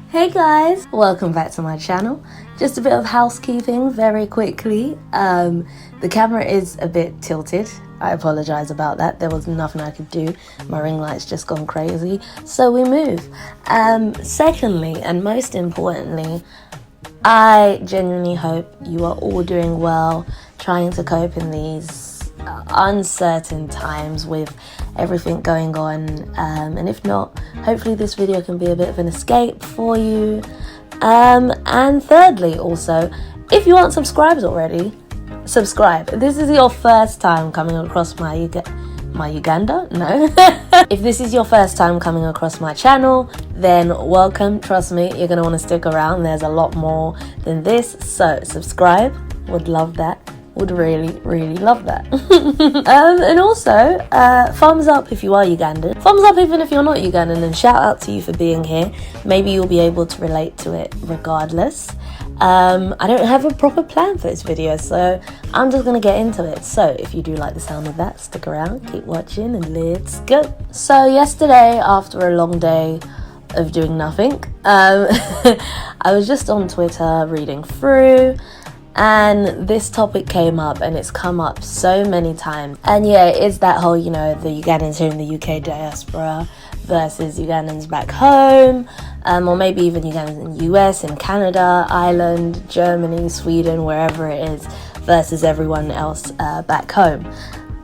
Hey guys, welcome back to my channel. Just a bit of housekeeping very quickly. The camera is a bit tilted. I apologize about that. There was nothing I could do. My ring light's just gone crazy, so we move. Secondly, and most importantly, I genuinely hope you are all doing well, trying to cope in these uncertain times with everything going on, and if not, hopefully this video can be a bit of an escape for you. And thirdly, also, if you aren't subscribed already, subscribe. If this is your first time coming across my Uganda? No. If this is your first time coming across my channel, then welcome. Trust me, you're gonna want to stick around. There's a lot more than this, so subscribe. Would love that. Would really love that. And also, thumbs up if you are Ugandan. Thumbs up even if you're not Ugandan, and shout out to you for being here. Maybe you'll be able to relate to it regardless. I don't have a proper plan for this video, so I'm just gonna get into it. So if you do like the sound of that, stick around, keep watching, and let's go. So yesterday, after a long day of doing nothing, I was just on Twitter reading through, and this topic came up, and it's come up so many times. And yeah, it's that whole, the Ugandans here in the UK diaspora versus Ugandans back home, or maybe even Ugandans in the US, in Canada, Ireland, Germany, Sweden, wherever it is, versus everyone else back home.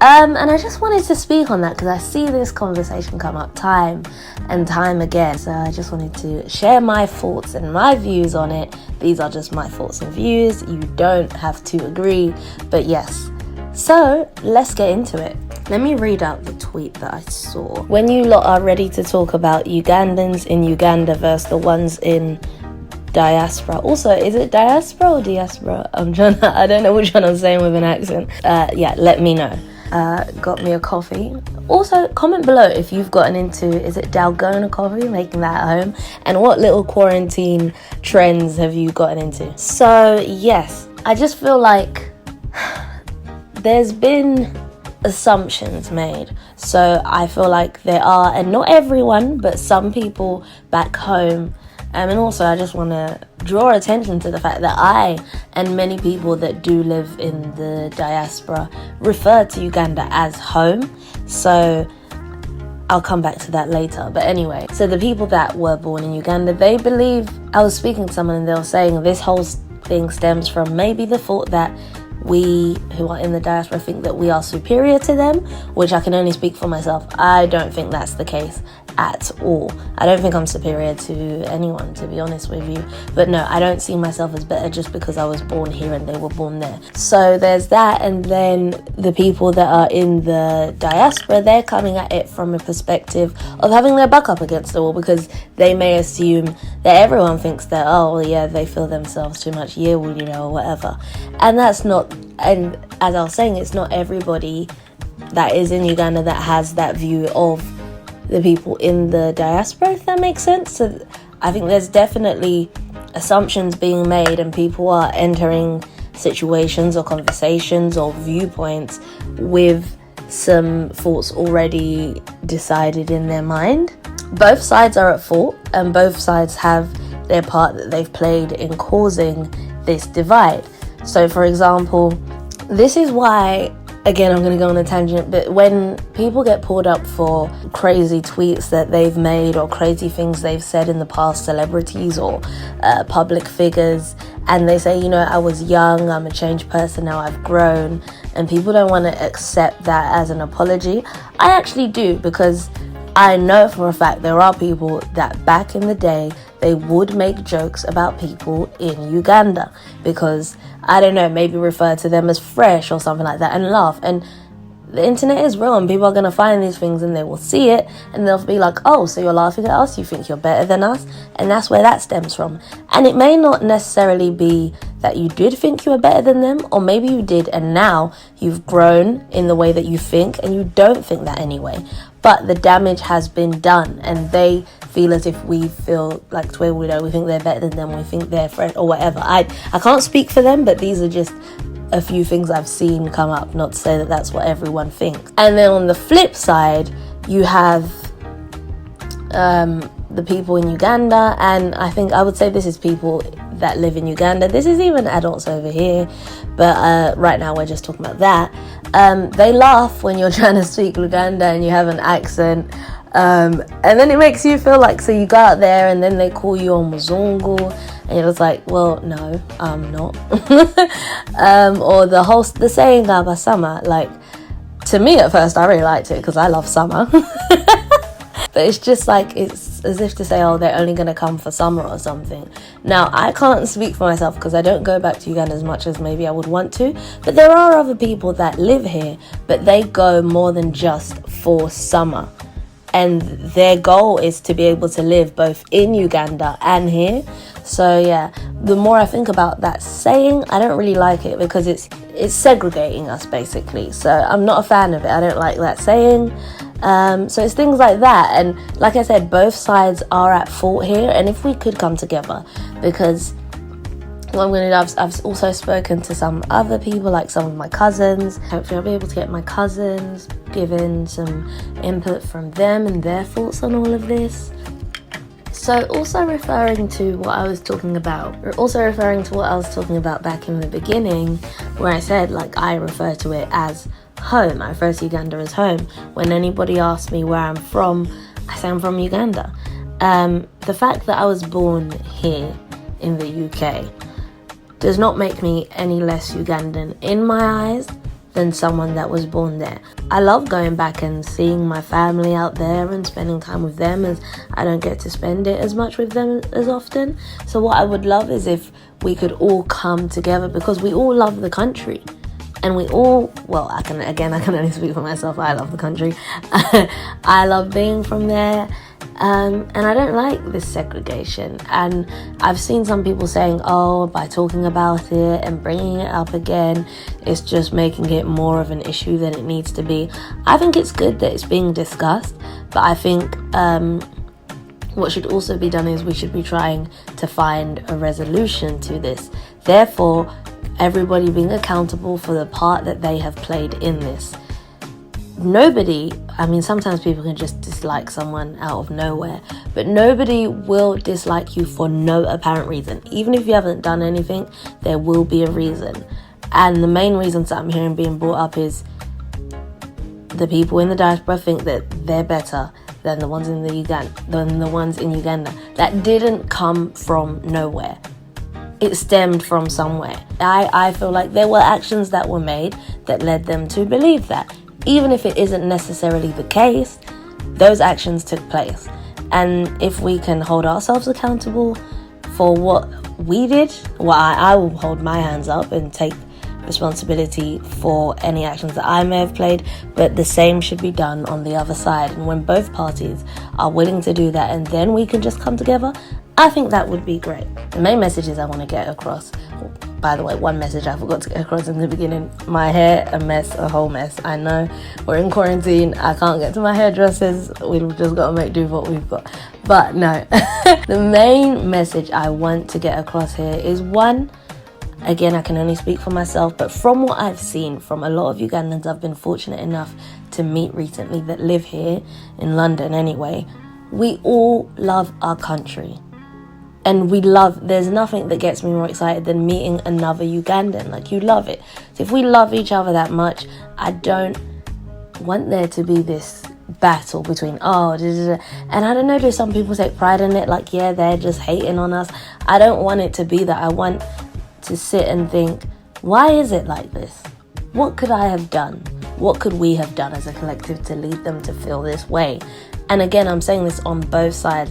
And I just wanted to speak on that because I see this conversation come up time and time again. So I just wanted to share my thoughts and my views on it. These are just my thoughts and views. You don't have to agree, but yes. So let's get into it. Let me read out the tweet that I saw. When you lot are ready to talk about Ugandans in Uganda versus the ones in diaspora. Also, is it diaspora or diaspora? I don't know which one I'm saying with an accent. Yeah, let me know. Got me a coffee. Also, comment below if you've gotten into, is it Dalgona coffee, making that at home? And what little quarantine trends have you gotten into? So, yes, I just feel like there's been assumptions made. So I feel like there are, and not everyone, but some people back home. And also, I just want to draw attention to the fact that I and many people that do live in the diaspora refer to Uganda as home. So I'll come back to that later. But anyway, so the people that were born in Uganda, they believe, I was speaking to someone and they were saying this whole thing stems from maybe the thought that we who are in the diaspora think that we are superior to them, which I can only speak for myself. I don't think that's the case at all. I don't think I'm superior to anyone, to be honest with you. But no, I don't see myself as better just because I was born here and they were born there. So there's that. And then the people that are in the diaspora, they're coming at it from a perspective of having their back up against the wall, because they may assume that everyone thinks that, oh well, yeah, they feel themselves too much, yeah, well, or whatever. And that's not, and as I was saying, it's not everybody that is in Uganda that has that view of the people in the diaspora, if that makes sense. So I think there's definitely assumptions being made, and people are entering situations or conversations or viewpoints with some thoughts already decided in their mind. Both sides are at fault, and both sides have their part that they've played in causing this divide. So for example, this is why, again, I'm going to go on a tangent, but when people get pulled up for crazy tweets that they've made or crazy things they've said in the past, celebrities or public figures, and they say, I was young, I'm a changed person, now I've grown, and people don't want to accept that as an apology. I actually do, because I know for a fact there are people that back in the day, they would make jokes about people in Uganda because, I don't know, maybe refer to them as fresh or something like that and laugh. And the internet is real, and people are going to find these things and they will see it and they'll be like, oh, so you're laughing at us? You think you're better than us? And that's where that stems from. And it may not necessarily be that you did think you were better than them, or maybe you did and now you've grown in the way that you think and you don't think that anyway. But the damage has been done, and they feel as if we feel like we think they're better than them, we think they're fresh or whatever. I can't speak for them, but these are just a few things I've seen come up, not to say that that's what everyone thinks. And then on the flip side, you have the people in Uganda, and I think I would say this is people that live in Uganda. This is even adults over here, but right now we're just talking about that. They laugh when you're trying to speak Luganda and you have an accent. And then it makes you feel like, so you go out there and then they call you on Muzungu, and you're just like, well, no, I'm not. Or the saying Gaba summer, like, to me at first I really liked it because I love summer. But it's just like, it's as if to say, oh, they're only going to come for summer or something. Now, I can't speak for myself because I don't go back to Uganda as much as maybe I would want to. But there are other people that live here, but they go more than just for summer. And their goal is to be able to live both in Uganda and here. So yeah, the more I think about that saying, I don't really like it because it's segregating us basically. So I'm not a fan of it. I don't like that saying. So it's things like that. And like I said, both sides are at fault here. And if we could come together, because what I'm going to do, I've also spoken to some other people, like some of my cousins. Hopefully I'll be able to get my cousins, given some input from them and their thoughts on all of this. So also referring to what I was talking about back in the beginning, where I said, like, I refer to it as home. I refer to Uganda as home. When anybody asks me where I'm from, I say I'm from Uganda. The fact that I was born here in the UK does not make me any less Ugandan in my eyes than someone that was born there. I love going back and seeing my family out there and spending time with them, as I don't get to spend it as much with them as often. So what I would love is if we could all come together, because we all love the country. And we all, well, I can only speak for myself. I love the country. I love being from there. And I don't like this segregation. And I've seen some people saying, oh, by talking about it and bringing it up again, it's just making it more of an issue than it needs to be. I think it's good that it's being discussed, but I think what should also be done is we should be trying to find a resolution to this. Therefore, everybody being accountable for the part that they have played in this. Sometimes people can just dislike someone out of nowhere, but nobody will dislike you for no apparent reason. Even if you haven't done anything, there will be a reason. And the main reasons that I'm hearing being brought up is the people in the diaspora think that they're better than the ones in Uganda. That didn't come from nowhere. It stemmed from somewhere. I feel like there were actions that were made that led them to believe that. Even if it isn't necessarily the case, those actions took place. And if we can hold ourselves accountable for what we did, I will hold my hands up and take responsibility for any actions that I may have played, but the same should be done on the other side. And when both parties are willing to do that, and then we can just come together, I think that would be great. The main messages I want to get across, by the way, one message I forgot to get across in the beginning: my hair, a whole mess. I know we're in quarantine, I can't get to my hairdressers, we've just got to make do with what we've got. But no, the main message I want to get across here is one, again, I can only speak for myself, but from what I've seen from a lot of Ugandans I've been fortunate enough to meet recently that live here in London anyway, we all love our country. And there's nothing that gets me more excited than meeting another Ugandan. Like, you love it. So if we love each other that much, I don't want there to be this battle between, and I don't know, do some people take pride in it? Like, yeah, they're just hating on us. I don't want it to be that. I want to sit and think, why is it like this? What could I have done? What could we have done as a collective to lead them to feel this way? And again, I'm saying this on both sides.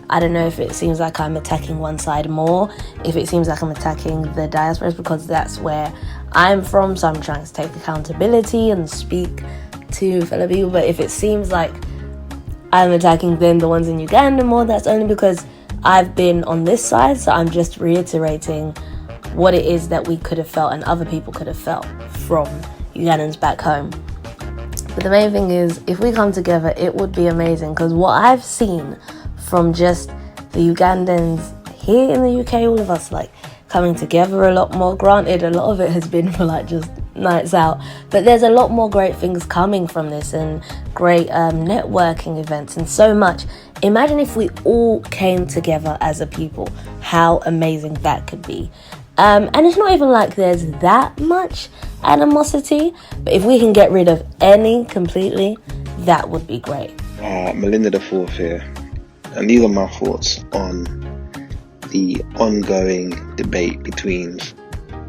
I don't know if it seems like I'm attacking one side more, if it seems like I'm attacking the diaspora, because that's where I'm from, so I'm trying to take accountability and speak to fellow people. But if it seems like I'm attacking then the ones in Uganda more, that's only because I've been on this side, so I'm just reiterating what it is that we could have felt and other people could have felt from Ugandans back home. But the main thing is, if we come together, it would be amazing, because what I've seen from just the Ugandans here in the UK, all of us like coming together a lot more. Granted, a lot of it has been for like just nights out. But there's a lot more great things coming from this, and great networking events and so much. Imagine if we all came together as a people, how amazing that could be. And it's not even like there's that much animosity, but if we can get rid of any completely, that would be great. Melinda the Fourth here, and these are my thoughts on the ongoing debate between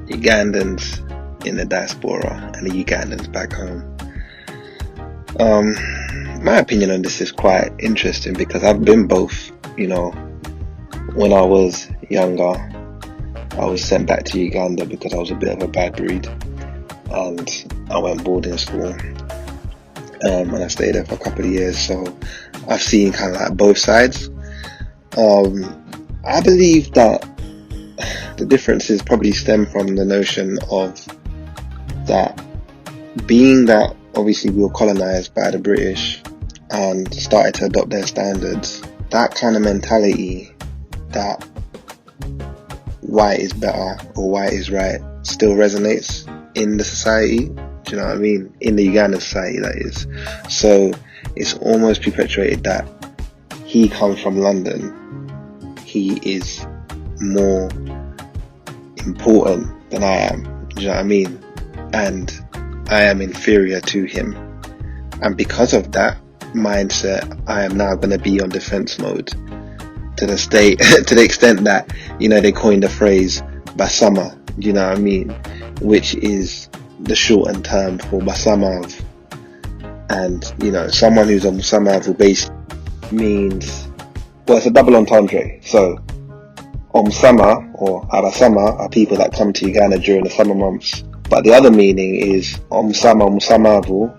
Ugandans in the diaspora and the Ugandans back home. My opinion on this is quite interesting because I've been both. You know, when I was younger, I was sent back to Uganda because I was a bit of a bad breed, and I went boarding school, and I stayed there for a couple of years, so I've seen kind of like both sides. I believe that the differences probably stem from the notion of that being that obviously we were colonized by the British and started to adopt their standards, that kind of mentality that white is better or white is right still resonates in the society. Do you know what I mean? In the Ugandan society, that is. So it's almost perpetuated that he comes from London, he is more important than I am. Do you know what I mean? And I am inferior to him. And because of that mindset, I am now going to be on defense mode to the state, to the extent that, you know, they coined the phrase Basama, you know what I mean, which is the shortened term for Basamav. And, you know, someone who's on Basamav basically means, well, it's a double entendre. So Omsama or Abasama are people that come to Uganda during the summer months. But the other meaning is Omsama Omsamavu,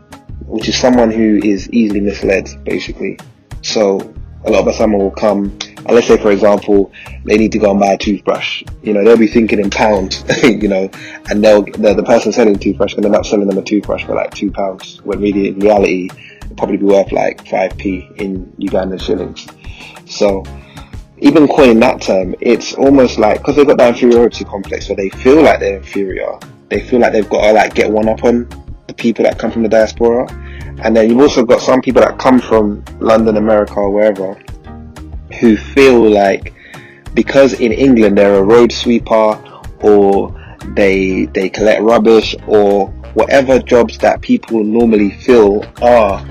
which is someone who is easily misled, basically. So a lot of Basama will come, and let's say, for example, they need to go and buy a toothbrush. You know, they'll be thinking in pounds, you know, and the person selling the toothbrush can end up selling them a toothbrush for like £2, when really in reality it'll probably be worth like 5p in Ugandan shillings. So even coining that term, it's almost like, because they've got that inferiority complex where they feel like they're inferior, they feel like they've got to like get one up on the people that come from the diaspora. And then you've also got some people that come from London, America, or wherever, who feel like because in England they're a road sweeper, or they collect rubbish, or whatever jobs that people normally feel are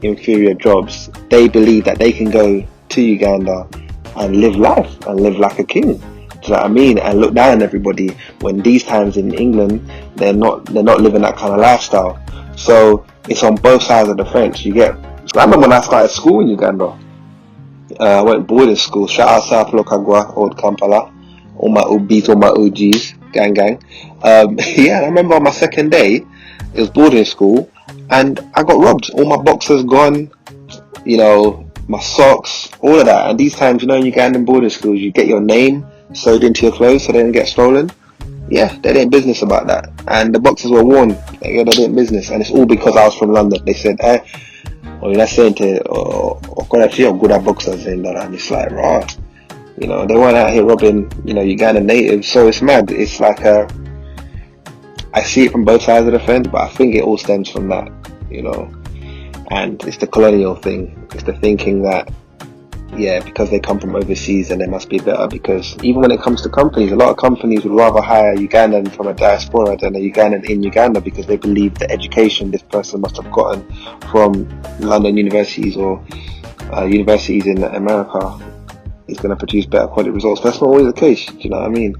inferior jobs, they believe that they can go to Uganda and live life and live like a king. Do you know what I mean? And look down on everybody, when these times in England they're not living that kind of lifestyle. So it's on both sides of the fence. You get, I remember when I started school in Uganda, I went boarding school. Shout out South Lokagwa, Old Kampala, all my OBs, all my OGs, gang. Yeah, I remember on my second day, it was boarding school, and I got robbed. All my boxers gone, you know, my socks, all of that. And these times, you know, in Ugandan boarding schools, you get your name sewed into your clothes so they don't get stolen. Yeah, they didn't business about that. And the boxers were worn. Yeah, they didn't business. And it's all because I was from London. They said, let's say, good at boxers in that. And it's like, right. You know, they weren't out here robbing, you know, Ugandan natives. So it's mad. It's like I see it from both sides of the fence, but I think it all stems from that, you know. And it's the colonial thing. It's the thinking that, yeah, because they come from overseas and they must be better. Because even when it comes to companies, a lot of companies would rather hire a Ugandan from a diaspora than a Ugandan in Uganda, because they believe the education this person must have gotten from London universities or universities in America is going to produce better quality results. But that's not always the case. Do you know what I mean?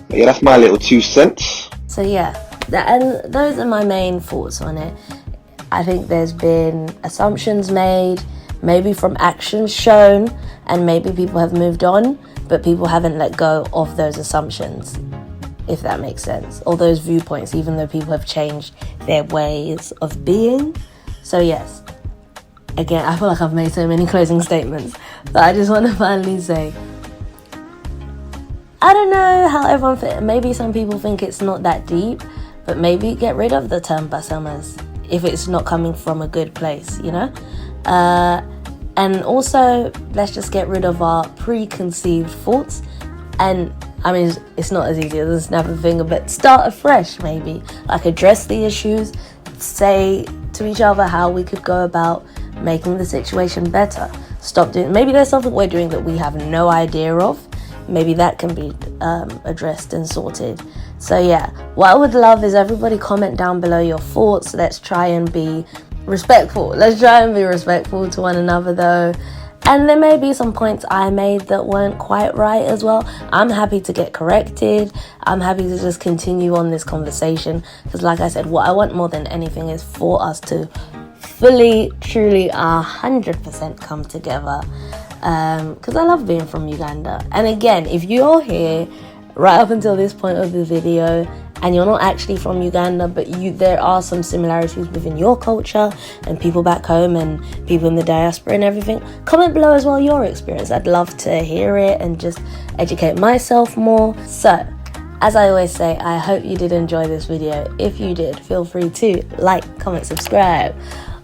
But yeah, that's my little 2 cents. So yeah, and those are my main thoughts on it. I think there's been assumptions made, maybe from actions shown, and maybe people have moved on, but people haven't let go of those assumptions, if that makes sense, or those viewpoints, even though people have changed their ways of being. So yes, again, I feel like I've made so many closing statements, but I just want to finally say, I don't know how everyone maybe some people think it's not that deep, but maybe get rid of the term Basamas if it's not coming from a good place, you know? And also, let's just get rid of our preconceived thoughts and I mean, it's not as easy as a snap of a finger, but start afresh maybe. Like, address the issues, say to each other how we could go about making the situation better. Stop doing, maybe there's something we're doing that we have no idea of. Maybe that can be addressed and sorted. So yeah, what I would love is everybody comment down below your thoughts. Let's try and be respectful. Let's try and be respectful to one another though. And there may be some points I made that weren't quite right as well. I'm happy to get corrected. I'm happy to just continue on this conversation. Because like I said, what I want more than anything is for us to fully, truly, 100% come together. Because I love being from Uganda. And again, if you're here right up until this point of the video and you're not actually from Uganda, but there are some similarities within your culture and people back home and people in the diaspora and everything, comment below as well your experience. I'd love to hear it and just educate myself more. So, as I always say, I hope you did enjoy this video. If you did, feel free to like, comment, subscribe,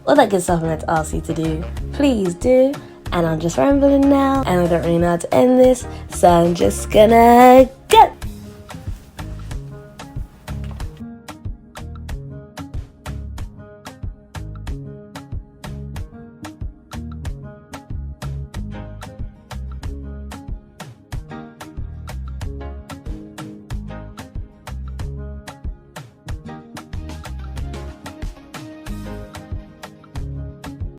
all that good stuff I'm meant to ask you to do. Please do. And I'm just rambling now, and I don't really know how to end this, so I'm just gonna go.